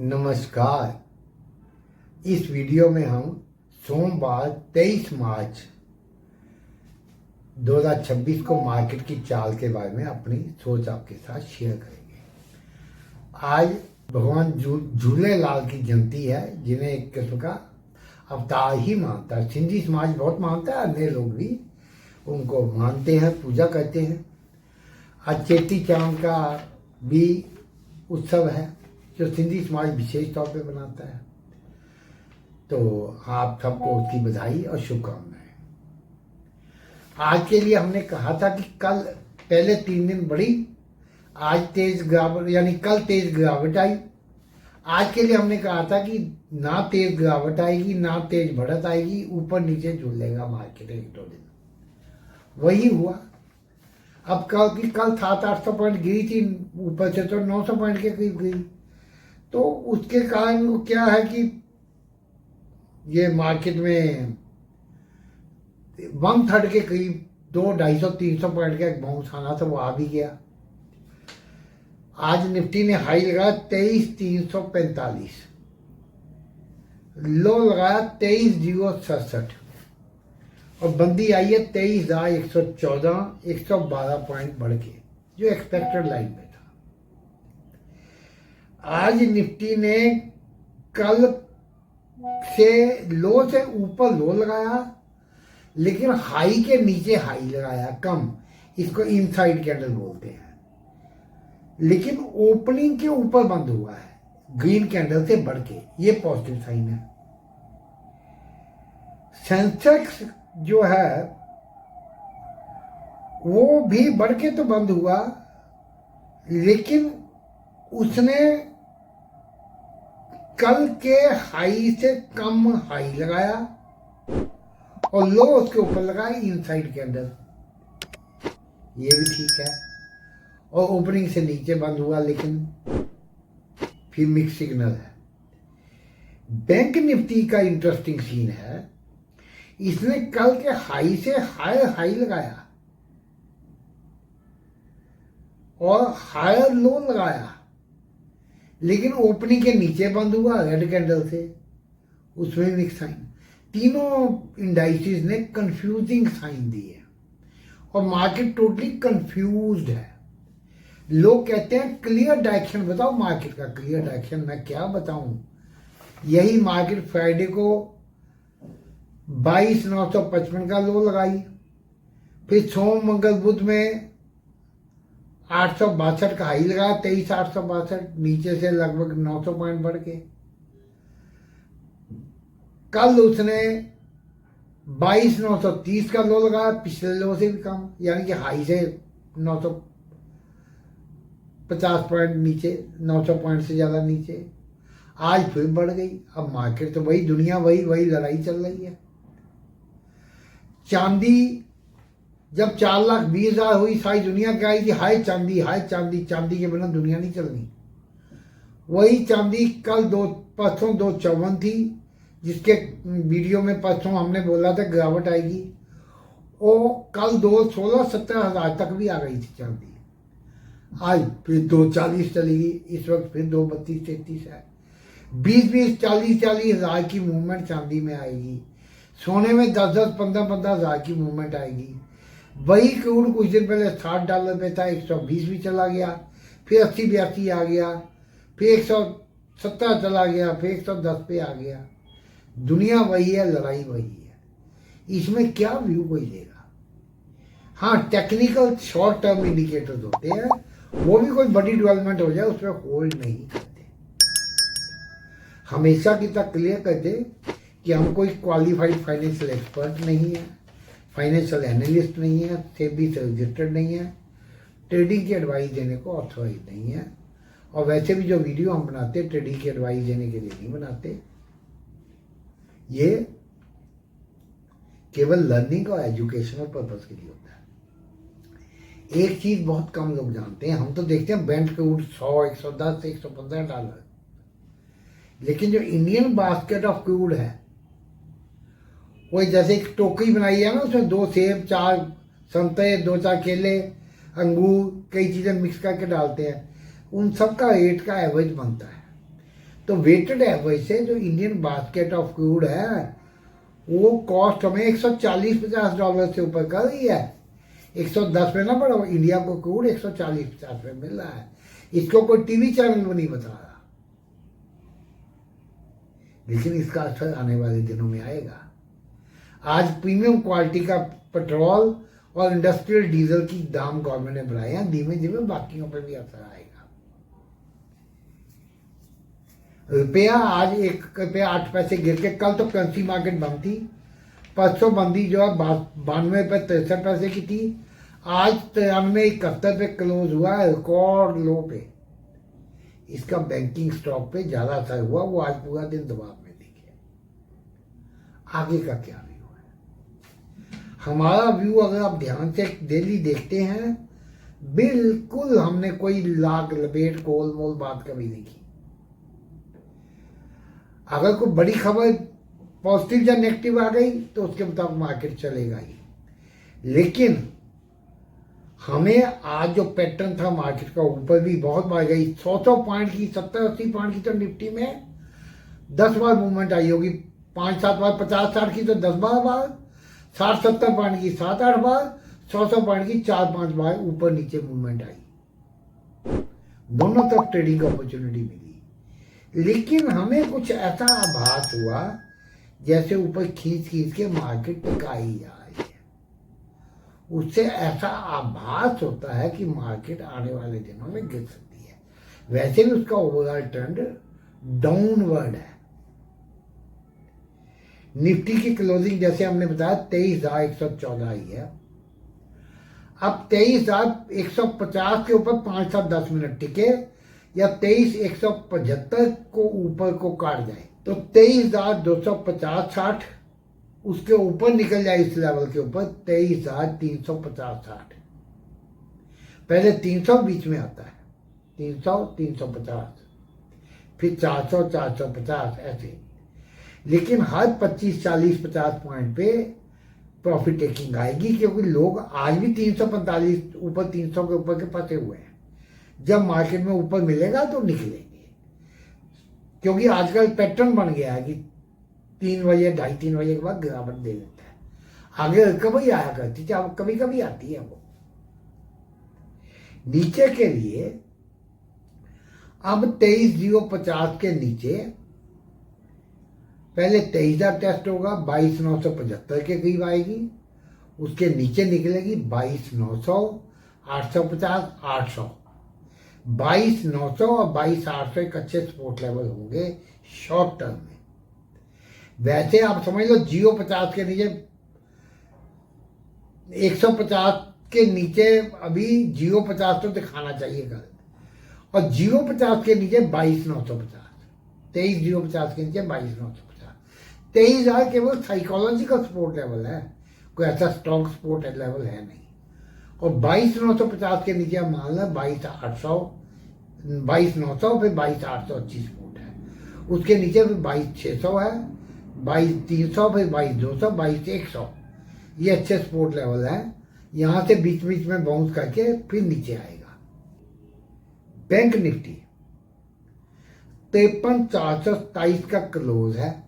नमस्कार। इस वीडियो में हम सोमवार 23 मार्च 2026 को मार्केट की चाल के बारे में अपनी सोच आपके साथ शेयर करेंगे। आज भगवान झूलेलाल की जयंती है, जिन्हें एक किस्म का अवतार ही मानता है। सिंधी समाज बहुत मानता है, अन्य लोग भी उनको मानते हैं, पूजा करते हैं। आज चेटी चांद का भी उत्सव है जो सिंधी समाज विशेष तौर पे मनाता है। तो आप सबको उसकी बधाई और शुभकामनाएं। आज के लिए हमने कहा था कि कल पहले 3 दिन बढ़ी, आज तेज गिरावट, यानी कल तेज गिरावट आई। आज के लिए हमने कहा था कि ना तेज गिरावट आएगी ना तेज बढ़त आएगी, ऊपर नीचे झूलेगा मार्केट 1-2 दिन। वही हुआ। अब कल 700-800 पॉइंट गिरी थी, ऊपर से तो 900 पॉइंट के करीब गई। तो उसके कारण वो क्या है कि ये मार्केट में 1/3 के करीब 200-250-300 पॉइंट का एक बाउंस आना था, वो आ भी गया। आज निफ्टी ने हाई लगाया 23,345, लो लगाया 23,067 और बंदी आई है 23,114, 112 पॉइंट बढ़ के, जो एक्सपेक्टेड लाइन में था। आज निफ्टी ने कल से लो से ऊपर लो लगाया, लेकिन हाई के नीचे हाई लगाया कम। इसको इनसाइड कैंडल बोलते हैं। लेकिन ओपनिंग के ऊपर बंद हुआ है ग्रीन कैंडल से बढ़ के, ये पॉजिटिव साइन है। सेंसेक्स जो है वो भी बढ़ के तो बंद हुआ, लेकिन उसने कल के हाई से कम हाई लगाया और लो उसके ऊपर लगाया इनसाइड कैंडल, ये भी ठीक है। और ओपनिंग से नीचे बंद हुआ, लेकिन फिर मिक्स सिग्नल है। बैंक निफ्टी का इंटरेस्टिंग सीन है, इसने कल के हाई से हाई लगाया और हायर लो लगाया, लेकिन ओपनिंग के नीचे बंद हुआ रेड कैंडल से, उसमें मिक्स साइन। तीनों इंडाइसिस ने कंफ्यूजिंग साइन दिए और मार्केट टोटली कंफ्यूज्ड है। लोग कहते हैं क्लियर डायरेक्शन बताओ, मार्केट का क्लियर डायरेक्शन मैं क्या बताऊं। यही मार्केट फ्राइडे को 22,955 का लो लगाई, फिर सोम मंगल बुध में 862 का हाई लगाया, 23,862, नीचे से लगभग 900 पॉइंट बढ़ के। कल उसने 22,930 का लो लगाया, पिछले लो से भी कम, यानी कि हाई से 950 पॉइंट नीचे, 900 पॉइंट से ज्यादा नीचे। आज फिर बढ़ गई। अब मार्केट तो वही, दुनिया वही लड़ाई चल रही है। चांदी जब 4,20,000 हुई, सारी दुनिया क्या आई थी, हाय चांदी हाय चांदी, चांदी के बिना दुनिया नहीं चलनी। वही चांदी कल परसों 254 थी, जिसके वीडियो में परसों हमने बोला था गिरावट आएगी। वो कल 16-17 हज़ार तक भी आ गई थी चांदी। आज फिर 240 चली गई, इस वक्त फिर 232-33 है। 20-20, 40-40 हज़ार की मूवमेंट चांदी में आएगी। सोने में 10-10, 15-15 हज़ार की मूवमेंट आएगी। वही क्रूड कुछ दिन पहले $60 पे था, 120 भी चला गया, फिर 80-82 आ गया, फिर 170 चला गया, फिर 110 पे आ गया। दुनिया वही है, लड़ाई वही है। इसमें क्या व्यू कोई लेगा। हाँ, टेक्निकल शॉर्ट टर्म इंडिकेटर्स होते हैं, वो भी कोई बड़ी डेवलपमेंट हो जाए उस पर होल्ड नहीं करते। हमेशा की तरह क्लियर कर दे कि हम कोई क्वालिफाइड फाइनेंशियल एक्सपर्ट नहीं है, फाइनेंशियल एनालिस्ट नहीं है, सेबी से रजिस्टर्ड नहीं है, ट्रेडिंग की एडवाइस देने को ऑथोराइज नहीं है। और वैसे भी जो वीडियो हम बनाते ट्रेडिंग की एडवाइस देने के लिए नहीं बनाते, ये केवल लर्निंग और एजुकेशनल पर्पस के लिए होता है। एक चीज बहुत कम लोग जानते हैं, हम तो देखते हैं बेंट क्रूड 100, 110, $115, लेकिन जो इंडियन बास्केट ऑफ क्रूड है, वो जैसे एक टोकरी बनाई है ना, उसमें 2 सेब, 4 संतरे, 2-4 केले, अंगूर, कई चीजें मिक्स करके डालते हैं, उन सब का रेट का एवरेज बनता है। तो वेटेड एवरेज से जो इंडियन बास्केट ऑफ क्रूड है वो कॉस्ट हमें $140-50 से ऊपर कर रही है। 110 में ना पड़ा, इंडिया को क्रूड 140-50 में मिल रहा है। इसको कोई टीवी चैनल में नहीं बता रहा, लेकिन इसका असर आने वाले दिनों में आएगा। आज प्रीमियम क्वालिटी का पेट्रोल और इंडस्ट्रियल डीजल की दाम गवर्नमेंट ने बढ़ाए हैं, धीमे धीमे बाकियों पर भी असर आएगा। रुपया आज 1 रुपया 8 पैसे गिर के, कल तो करेंसी मार्केट बंद थी, परसों बंदी जो है 92 रुपये 63 पैसे की थी, आज 93-71 पे क्लोज हुआ है, रिकॉर्ड लो पे। इसका बैंकिंग स्टॉक पे ज्यादा असर हुआ, वो आज पूरा दिन दबाव में दिखे। आगे का क्या व्यू है? हमारा व्यू अगर आप ध्यान से डेली देखते हैं, बिल्कुल हमने कोई लाग लपेट गोल मोल बात कभी नहीं की। अगर कोई बड़ी खबर पॉजिटिव या नेगेटिव आ गई तो उसके मुताबिक मार्केट चलेगा ही, लेकिन हमें आज जो पैटर्न था मार्केट का, ऊपर भी बहुत बार गई, 100 पॉइंट की, 70-80 पॉइंट की तो निफ्टी में 10 बार मूवमेंट आई होगी, 5-7 बार, 50-60 की तो 10-12 बार, 60-70 पॉइंट की 7-8 बार, 100 पॉइंट की 4-5 बार ऊपर नीचे मूवमेंट आई। दोनों तरफ ट्रेडिंग अपॉर्चुनिटी मिली, लेकिन हमें कुछ ऐसा आभास हुआ जैसे ऊपर खींच खींच के मार्केट टिकाई जा रही है। उससे ऐसा आभास होता है कि मार्केट आने वाले दिनों में गिर सकती है। वैसे भी उसका ओवरऑल ट्रेंड डाउनवर्ड है। निफ्टी की क्लोजिंग जैसे हमने बताया 23,114 आई है। अब 23,150 के ऊपर 5-7-10 मिनट टिके या 23,175 को ऊपर को काट जाए तो 23,250-60 उसके ऊपर निकल जाए, इस लेवल के ऊपर 23,350-60। पहले 300 बीच में आता है, 300-350, फिर 400-450 ऐसे। लेकिन हर 25-40-50 पॉइंट पे प्रॉफिट टेकिंग आएगी, क्योंकि लोग आज भी 345 ऊपर 300 के ऊपर के फंसे हुए हैं। जब मार्केट में ऊपर मिलेगा तो निकलेंगे, क्योंकि आजकल पैटर्न बन गया है कि 3 बजे 2:30-3 बजे के बाद गिरावट दे देता है। आगे कभी आया करती थी, अब कभी कभी आती है। वो नीचे के लिए अब 23,050 के नीचे पहले 23,000 टेस्ट होगा, 22,975 के करीब आएगी, उसके नीचे निकलेगी 22,900, 850, 800, 22,900 और 22,800 एक अच्छे सपोर्ट लेवल होंगे शॉर्ट टर्म में। वैसे आप समझ लो जियो 50 के नीचे 150 के नीचे अभी जियो 50 तो दिखाना चाहिए कल, और जियो 50 के नीचे 22,950, 23,050 के नीचे 22,950। 23,000 केवल साइकोलॉजिकल सपोर्ट लेवल है, कोई ऐसा स्ट्रॉन्ग सपोर्ट लेवल है नहीं। और 22,950 के नीचे मान लें 22,800, 22,900 फिर 22,800 अच्छी सपोर्ट है। उसके नीचे फिर 22,600 है, 22,300 फिर 22,200, 22,100, ये अच्छे सपोर्ट लेवल है। यहां से बीच बीच में बाउंस करके फिर नीचे आएगा। बैंक निफ्टी 53,427 का क्लोज है।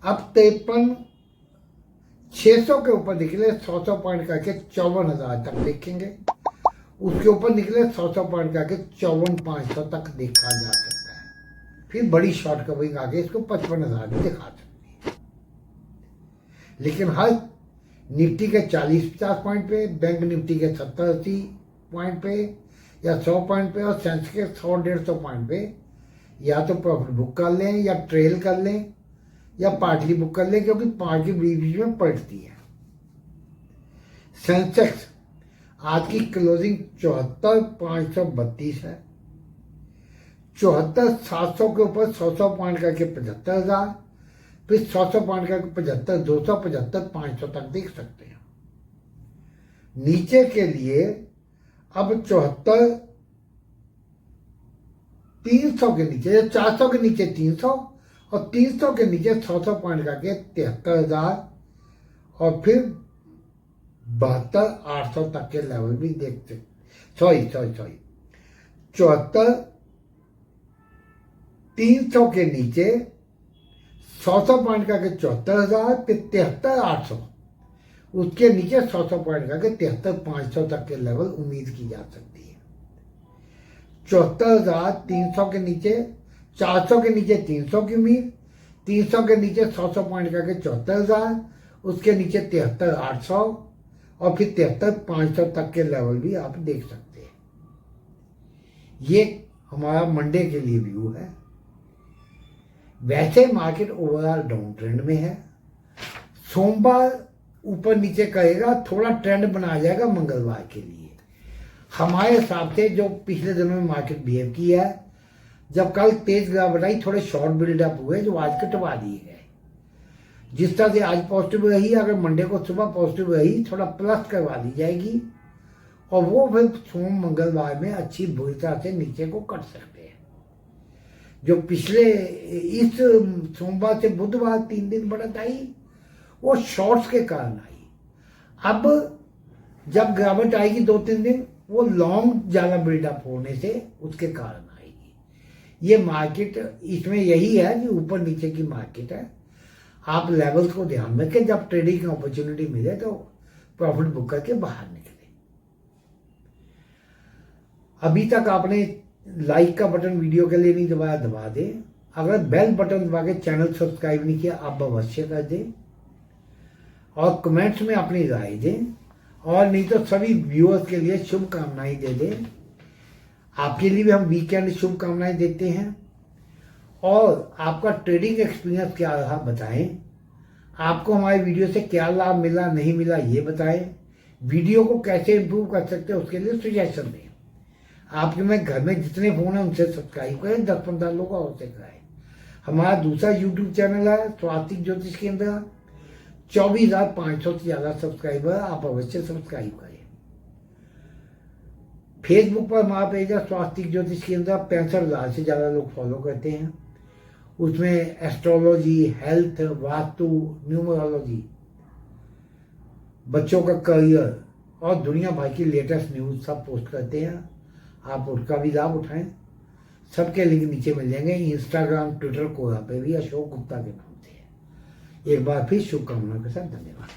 अब 53,600 के ऊपर निकले 100 पॉइंट करके 54,000 तक देखेंगे, उसके ऊपर निकले 100 पॉइंट करके 54,500 तक देखा जा सकता है। फिर बड़ी शॉर्ट कवरिंग आगे इसको 55,000 भी दिखा सकती है। लेकिन हर निफ्टी के 40-50 पॉइंट पे, बैंक निफ्टी के 70-80 पॉइंट पे या 100 पॉइंट पे, और सेंस के 100-150 पॉइंट पे या तो प्रॉफिट बुक कर लें या ट्रेल कर लें या पार्टली बुक कर लें, क्योंकि पार्टली बीच में पलटती है। सेंसेक्स आज की क्लोजिंग 74,532 है। 74,700 के ऊपर 100 पॉइंट करके 75,000, फिर 100 पॉइंट करके 75,200, 75,500 तक देख सकते हैं। नीचे के लिए अब 74,300 के नीचे, 400 के नीचे 300 और 300 के नीचे 100 पॉइंट करके 73,000 और फिर 72,800 तक के लेवल भी देखते। सॉरी 74 300 के नीचे 100 पॉइंट का के 74,000, फिर 73,800, उसके नीचे 100 पॉइंट का के 73,500 तक के लेवल उम्मीद की जा सकती है। 74,300 के नीचे, 400 के नीचे 300 की उम्मीद, 300 के नीचे 100 पॉइंट का के 74,000, उसके नीचे 73,800 और फिर 73,500 तक के लेवल भी आप देख सकते हैं। ये हमारा मंडे के लिए व्यू है। वैसे मार्केट ओवरऑल डाउन ट्रेंड में है। सोमवार ऊपर नीचे करेगा, थोड़ा ट्रेंड बना जाएगा मंगलवार के लिए। हमारे हिसाब से जो पिछले दिनों में मार्केट बिहेव किया है, जब कल तेज गिरावट आई, थोड़े शॉर्ट बिल्डअप हुए जो आज कटवा दिए गए। जिस तरह से आज पॉजिटिव रही, अगर मंडे को सुबह पॉजिटिव रही, थोड़ा प्लस करवा दी जाएगी और वो फिर सोम मंगलवार में अच्छी बुरी तरह से नीचे को कट सकते हैं। जो पिछले इस सोमवार से बुधवार 3 दिन बढ़त आई, वो शॉर्ट्स के कारण आई। अब जब गिरावट आएगी 2-3 दिन, वो लॉन्ग ज्यादा बिल्डअप होने से उसके कारण आएगी। ये मार्केट इसमें यही है कि ऊपर नीचे की मार्केट है। आप लेवल्स को ध्यान में रखें, जब ट्रेडिंग की अपॉर्चुनिटी मिले तो प्रॉफिट बुक करके बाहर निकले। अभी तक आपने लाइक का बटन वीडियो के लिए नहीं दबाया, दबा दें। अगर बेल बटन दबा के चैनल सब्सक्राइब नहीं किया, आप अवश्य कर दें और कमेंट्स में अपनी राय दें। और नहीं तो सभी व्यूअर्स के लिए शुभकामनाएं दे दें। आपके लिए भी हम वीकेंड शुभकामनाएं देते हैं। और आपका ट्रेडिंग एक्सपीरियंस क्या रहा बताएं। आपको हमारे वीडियो से क्या लाभ मिला, नहीं मिला, ये बताएं। वीडियो को कैसे इंप्रूव कर सकते हैं उसके लिए सजेशन दें। आपके में घर में जितने फोन है उनसे सब्सक्राइब करें, 10-15 लोग और से कराएं। हमारा दूसरा यूट्यूब चैनल है स्वास्तिक ज्योतिष केंद्र, 24,500 से ज्यादा सब्सक्राइबर, आप अवश्य सब्सक्राइब करें। फेसबुक पर हमारा पेज है स्वास्तिक ज्योतिष केंद्र, 65,000 से ज्यादा लोग फॉलो करते हैं। उसमें एस्ट्रोलॉजी, हेल्थ, वास्तु, न्यूमरोलॉजी, बच्चों का करियर और दुनिया भर की लेटेस्ट न्यूज सब पोस्ट करते हैं। आप उसका भी लाभ उठाएं। सबके लिंक नीचे मिल जाएंगे। इंस्टाग्राम, ट्विटर, कोरा पे भी अशोक गुप्ता के नाम से है। एक बार फिर शुभकामनाओं के साथ धन्यवाद।